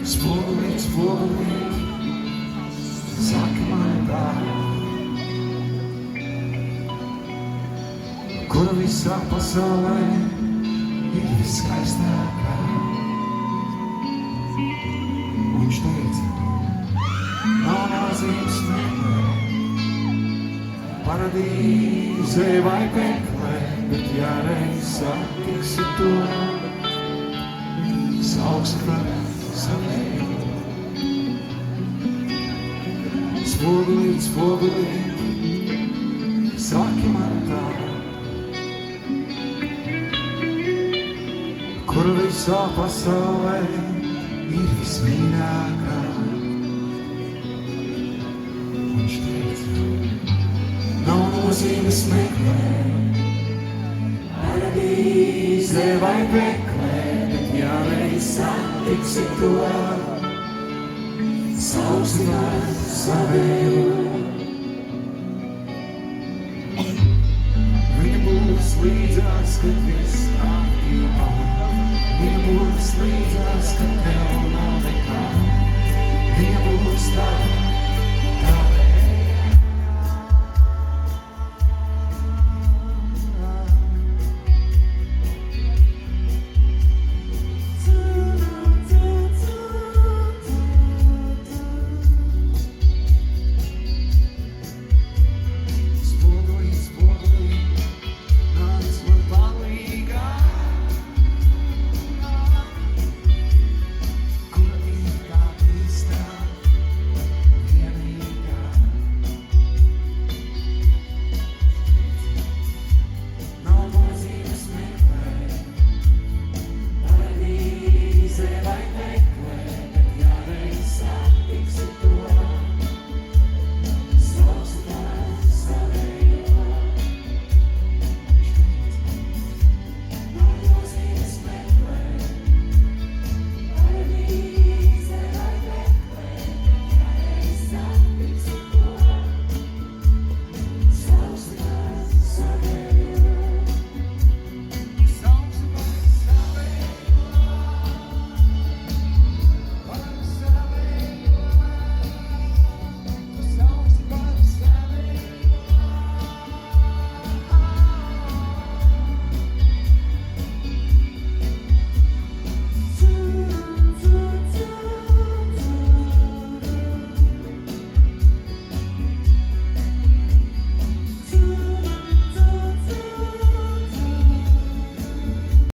Spogulīt, spogulīt, saki man tā, kur visā pasaulē ir viskaistākā. Viņš teica, nav nozīmes meklēt, paradīzē vai meklēt, bet ja reiz satiksi to, sauksi par savēju. Spogulīt, spogulīt, saki man tā, kur visā pasaulē ir vismīļākā. Viņš teica, nav nozīmes meklēt, paradīzē vai meklēt, bet ja reiz satiksi to, sauksi par savēju. Viņa būs līdzās, kad viss